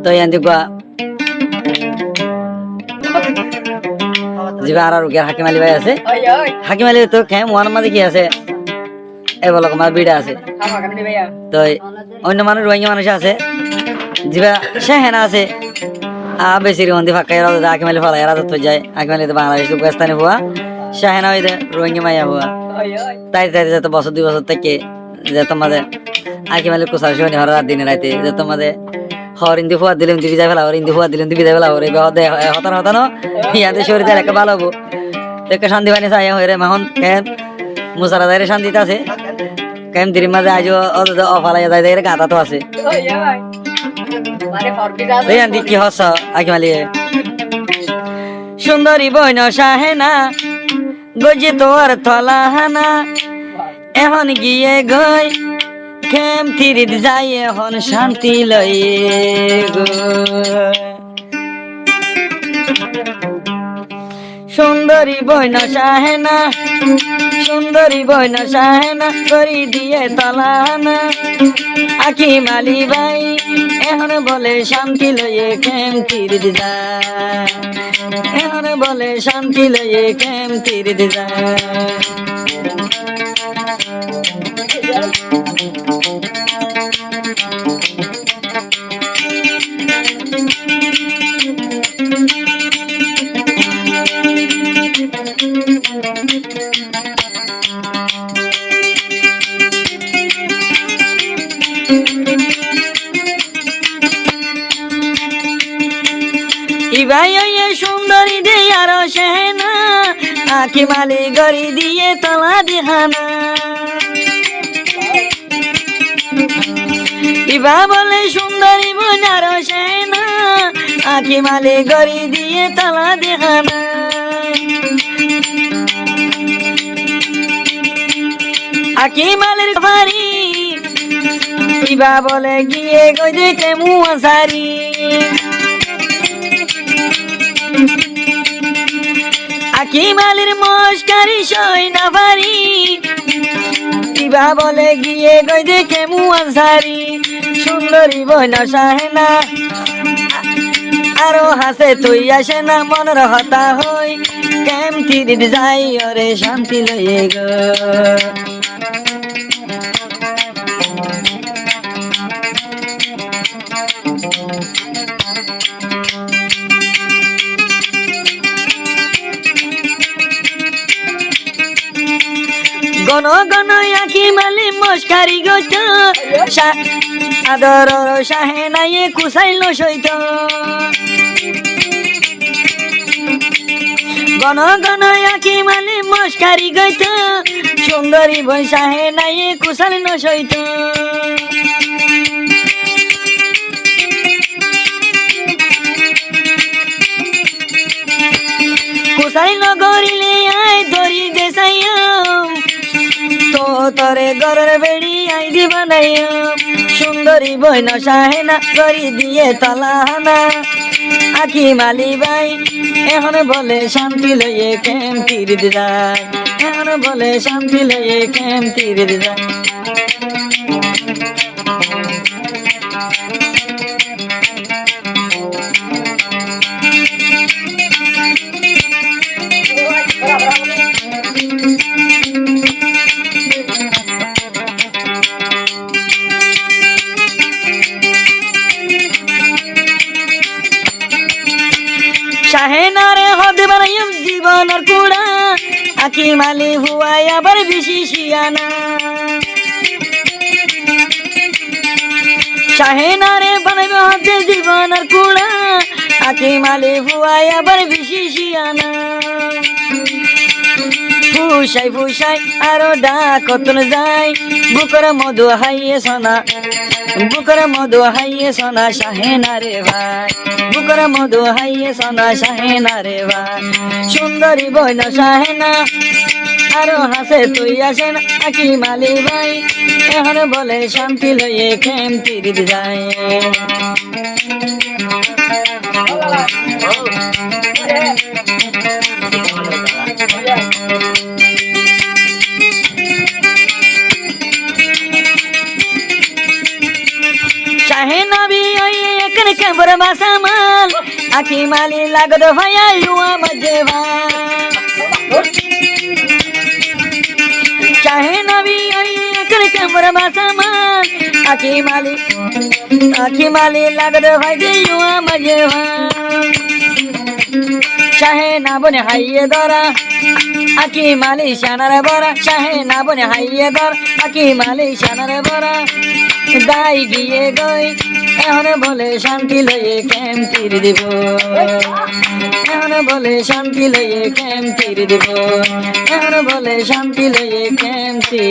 তো ইয়ান্দি গা জিবা আর রুগের হাকিম আলী ভাই আছে হাকিম আলী তো কে মন মাঝে কি আছে এই বলো আমার বিড়া আছে তো অন্য মানুষ রোহিঙ্গা মানুষ আছে জিবা সেহেনা আছে বেশির মন্দি ফাঁকা এরা হাকিম আলী ফলা এরা তো যায় হাকিম আলী তো বাংলাদেশ পাকিস্তানি হওয়া সেহেনা হইতে রোহিঙ্গা মাইয়া হওয়া তাই তাই যত বছর 2 বছর থেকে যে তোমাদের হাকিম আলী কুসার শনি হর রাত দিনে রাইতে যে তোমাদের হর ইন্দি ফুয়া দিলেন দিবি যাই ফেলা হর ইন্দি ফুয়া দিলেন দিবি যাই ফেলা হরে হতানো হতানো ইয়াদের শরীরে একটা ভালো হবো দেখে শান্তি পানি চাই হয়ে রে মাহন কেন মুসারা যাই শান্তিতে আছে কেন দিনের মাঝে আজ অফালাইয়া যায় দেখে গাতা তো আছে কি হস হাকিম আলী সুন্দরী বইন সাহেনা গজি তোর থলাহানা এখন গিয়ে গই খেম থিরিত যাই এখন শান্তি লইয়ে গো সুন্দরী বইন সাহেনা সুন্দরী বইন সাহেনা করি দিয়ে তলাহানা আখি মালি ভাই এখন বলে শান্তি লইয়ে খেম থিরিত যায় এখন বলে শান্তি লইয়ে খেম থিরিত যায় ইবাই সুন্দরী দে আর সেনা আখি মালি গড়ি দিয়ে তলা দিহানা ইবা বলে সুন্দরী বোনার সেনা আখি মালি গড়ি দিয়ে তলা দিহানা আখি মালির ফারি ইবা বলে গিয়ে গই দেখে মুয়া সারি আখি মালির মস্কারি সই না পারি ইবা বলে গিয়ে গই দেখে মুয়ান সারি সুন্দরী বইনা সাহেনা আরো হাসে তুই আসে না মনের হতা হই কেম থিরিত যাই ওরে শান্তি লইয়ে গো গণ গণ আখি মালি মস্কারি গত আদর সাহেনায়ে কুসাইল সইত গণ গণ আখি মালি মস্কারি গত সুন্দরী বই সাহেনায়ে কুসাইল সইত কুসাইল গরিলে আয় ধরি দেশাইয়া তো তরে গরের বেড়ি আই দিবা নাই সুন্দরী বইন সাহেনা করি দিয়ে তলাহানা আখি মালি ভাই এখন বলে শান্তি লইয়ে কেম তিরিত যায় এখন বলে শান্তি লইয়ে কেম তিরিত যায় শাহেনারে হদ বানাইম জীবনের কুড়া আখি মালি হুয়াই আবার বেশি শিয়ানা শাহেনারে বানাইব হদ জীবনের কুড়া আখি মালি হুয়াই আবার বেশি শিয়ানা ফুসাই ফুসাই আরো ডাকতন যায় বুকর মধু হাইয়ে সোনা বুকর মধু হাইয়ে সোনা শাহেনা রে ভাই বুকর মধু হাইয়ে সোনা শাহেনা রে ভাই সুন্দরী বইন শাহেনা আরো হাসে তুই আসেন আখি মালি ভাই এখন বলে শান্তি লইয়ে খেম তিরিত যায় শাহে নবী ওই একন কবর বাসামাল আকি মালি লাগদ ভাইয়া ইউয়া মজবা শাহে নবী ওই একন কবর বাসামাল আকি মালি লাগদ ভাইয়া ইউয়া মজবা শাহে না বনে হাইয়ে দরা আকি মালি শানারে বরা শাহে না বনে হাইয়ে দর আকি মালি শানারে বরা দাই গিয়ে গই এখন বলে শান্তি লয়ে কেম তীর দিব এখন বলে শান্তি লয়ে কেম তীর দিব এখন বলে শান্তি লয়ে কেম তীর